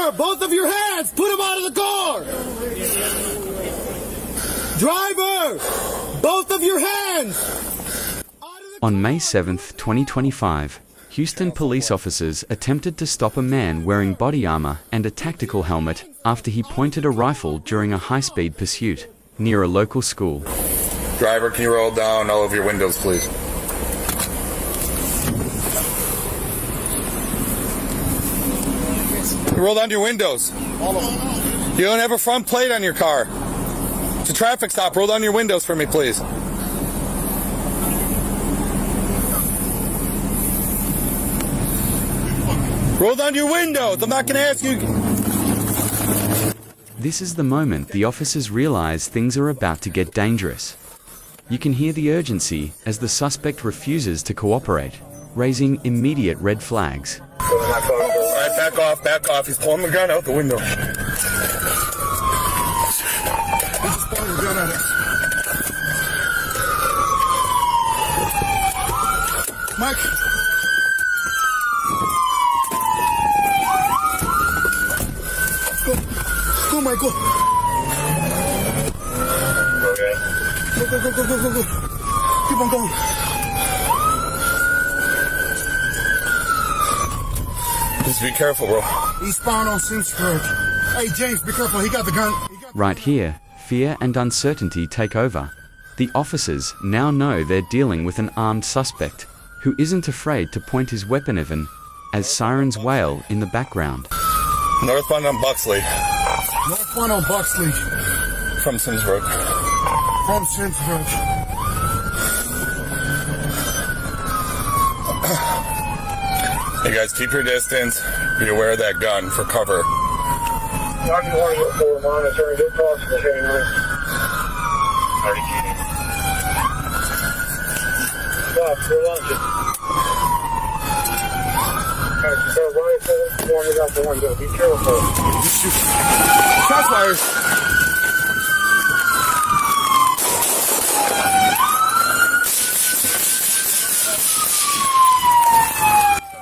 Driver, both of your hands, put him out of the car! Driver, both of your hands! On May 7th, 2025, Houston police officers attempted to stop a man wearing body armor and a tactical helmet after he pointed a rifle during a high-speed pursuit near a local school. Driver, can you roll down all of your windows, please? Roll down your windows. You don't have a front plate on your car. It's a traffic stop. Roll down your windows for me, please. Roll down your windows. I'm not going to ask you. This is the moment the officers realize things are about to get dangerous. You can hear the urgency as the suspect refuses to cooperate, raising immediate red flags. All right, back off, back off. He's pulling the gun out the window. He's pulling the gun out. Mike. Go, Michael. Okay. Go. Keep on going. Just be careful, bro. Eastbound on Simsburg. Hey, James, be careful. He got the gun. Right here, fear and uncertainty take over. The officers now know they're dealing with an armed suspect who isn't afraid to point his weapon even as sirens wail in the background. Northbound on Buxley. Northbound on Buxley. From Simsburg. From Simsburg. Hey guys, keep your distance. Be aware of that gun for cover. Rocky 104 monitoring. Good cross the chain line. Already cheating. Stop, we're launching. Alright, you got rifle, warning out the window. Be careful. Shots fired.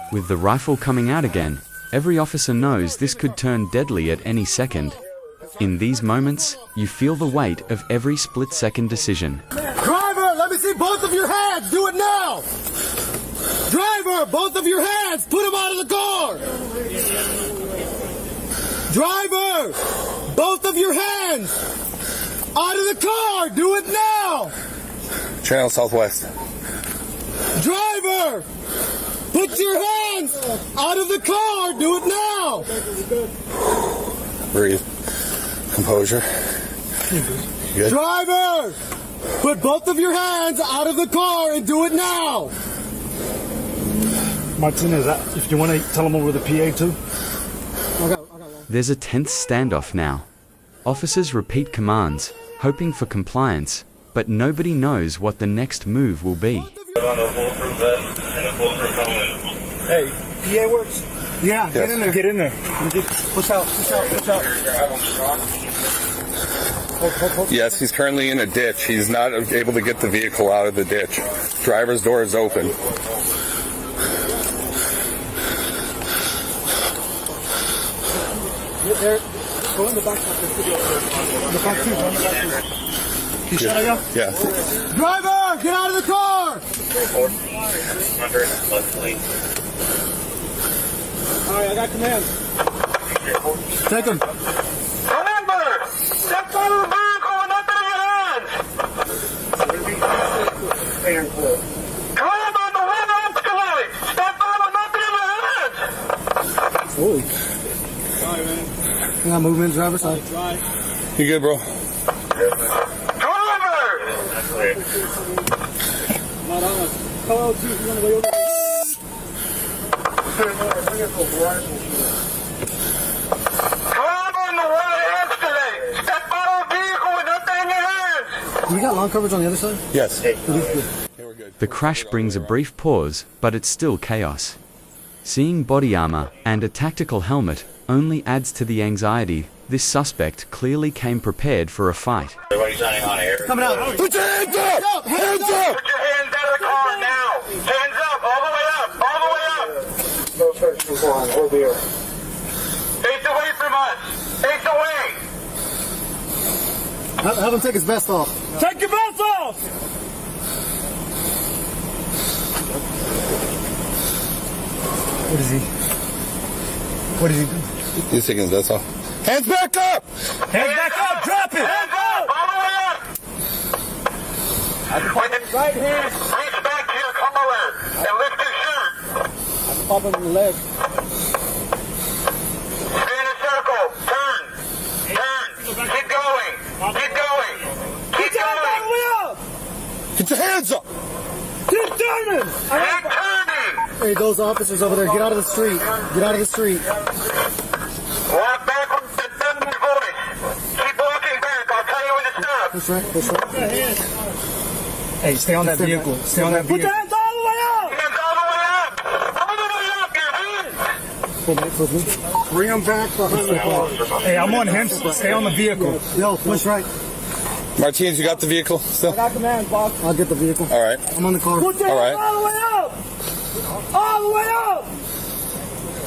With the rifle coming out again, every officer knows this could turn deadly at any second. In these moments, you feel the weight of every split-second decision. Driver, let me see both of your hands. Do it now. Driver, both of your hands. Put him out of the car. Driver, both of your hands. Out of the car. Do it now. Channel Southwest. Driver, put your hands out of the car. Do it now. Breathe. Composure. Good. Driver, put both of your hands out of the car and do it now. Martinez, if you want to tell them over the PA too. There's a tense standoff now. Officers repeat commands, hoping for compliance, but nobody knows what the next move will be. Hey, PA works? Yeah, get in there. Get in there. Push out. Yes, he's currently in a ditch. He's not able to get the vehicle out of the ditch. Driver's door is open. There. Go in the back. The back too. You shot again? Yeah. Driver, get out of the car. All right, I got command. Take him. Remember, step out of the vehicle and nothing in your hands. Driver, the window escalate. Step out with nothing in your hands. Holy. I got movement, driver side. You good, bro? Driver! Oh, dude, you want to way over there? Driver in the window escalate. Step out of the vehicle with nothing in your hands. We got long coverage on the other side? Yes. The crash brings a brief pause, but it's still chaos. Seeing body armor and a tactical helmet only adds to the anxiety. This suspect clearly came prepared for a fight. Everybody's signing on air. Coming out. Put your hands up! Hands up! Put your hands out of the car now. Hands up, all the way up, all the way up. No search before. We'll be here. Face away from Face away. Have him take his vest off. Take your vest off! What is he? What is he doing? He's taking his vest off. Hands back up! Hands back up! Drop it! Hands up! All the way up! With the Right hand. reach back to your collar and lift your shirt. Pop him in the leg. Stay in a circle. Turn. Turn. Keep going. Keep going. Keep All the going. way up! Get your hands up! Keep turning! Keep turning. Hey, those officers over there, get out of the street. Get out of the street. Walk backwards and bend your voice. Keep walking back. I'll tell you when to stop. Push right, push right. Hey, stay on that vehicle. Stay on that vehicle. Put your hands all the way up! Hands all the way up. All the way up, your hands. Pull me. Bring him back behind the car. Hey, I'm on him. Stay on the vehicle. Yo, push right. Martinez, you got the vehicle still? Got commands, boss. I'll get the vehicle. All right. I'm on the car. Put your All hands right. all the way up! All the way up!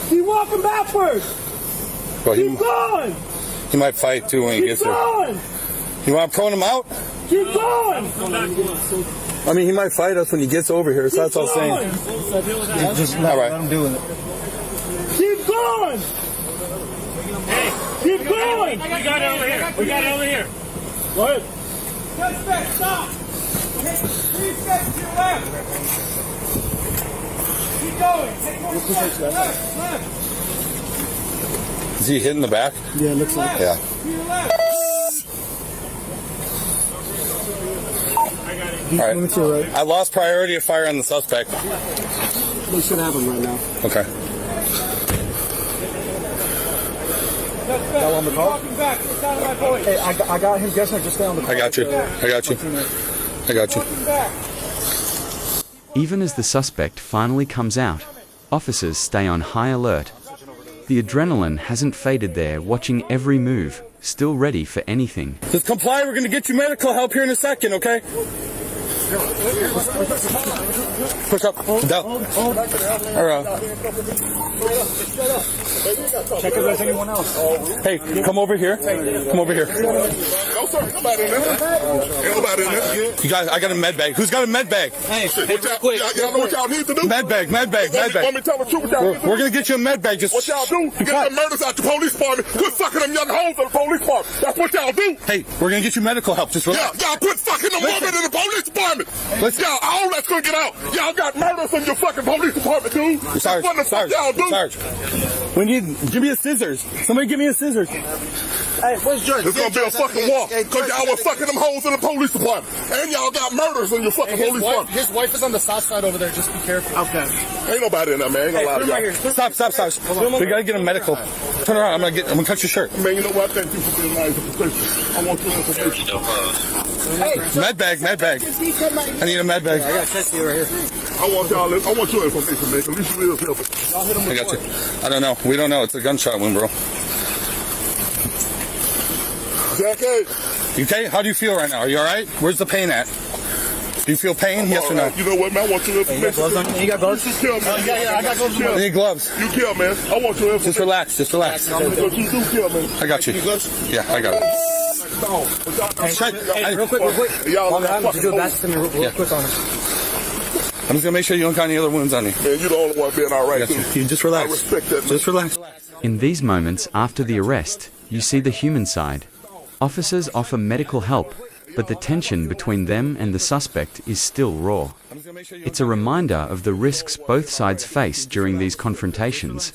Keep walking backwards! Well, Keep going! he might fight too when he Keep gets there. going! You want to prone him out? Keep going! I mean, he might fight us when he gets over here, so that's all I'm saying. Just All right. let him do it. Keep going! Keep going! We got it over here. We got it over here. Go ahead. Suspect, stop. 3 steps to your left. Keep going. Take more steps. Left. Is he hitting the back? Yeah, it looks like. Yeah. To your left. All right. Let me see, right? I lost priority of fire on the suspect. We should have him right now. Okay. Suspect, on the keep car? walking back. Get down to my voice. Hey, I got him. Guess what? Just stay on the car. I got you. I got you. I got you. Walking back. Even as the suspect finally comes out, officers stay on high alert. The adrenaline hasn't faded there, watching every move, still ready for anything. Just comply. We're going to get you medical help here in a second, okay? Push up. Down. All right. Check if there's anyone else. Hey, come over here. Come over here. No, sir. Ain't nobody in there. Ain't nobody in there. You guys, I got a med bag. Who's got a med bag? Y'all know what y'all need to do? Med bag, med bag, med Want me bag. to tell the truth? What y'all need to do? We're going to get you a med bag. Just What y'all do? Get the murders out the police department. Quit fucking them young hoes in the police department. That's what y'all do. Hey, we're going to get you medical help. Just Yeah, relax. y'all quit fucking the woman in the police department. Listen. Y'all, all that's gonna get out. Y'all got murders in your fucking police department, dude. Sarge, What the fuck Sarge, y'all do? Sarge. We need, give me a scissors. Somebody give me a scissors. Hey, where's George? It's gonna be a fucking war. Cause y'all were fucking them hoes in the police department. And y'all got murders in your fucking police department. His wife is on the south side over there. Just be careful. Okay. Ain't nobody in there, man. Ain't gonna lie to y'all. Stop, stop, stop. We got to get him medical. Turn around. I'm going to cut your shirt. Man, you know what? Thank you for being nice and professional. I want your information. Med bag, med bag. I need a med bag. I got testy right here. I want your information, man. At least you will help it. I got you. I don't know. We don't know. It's a gunshot wound, bro. Jackie. You okay? How do you feel right now? Are you all right? Where's the pain at? Do you feel pain? Yes or no? You know what, man? I want your information. You got gloves? You kill, man. Yeah, I got gloves. I need gloves. You kill, man. I want your information. Just relax. Just relax. What you do, kill, man. I got you. Yeah, I got it. Hey, real quick. Y'all I'm are gonna fucking do a hoes. back to me real quick on him. I'm just going to make sure you don't got any other wounds on you. Man, you the only one being all I right, got you. too. You just relax. I respect that, man. Just relax. In these moments after the arrest, you see the human side. Officers offer medical help, but the tension between them and the suspect is still raw. It's a reminder of the risks both sides face during these confrontations.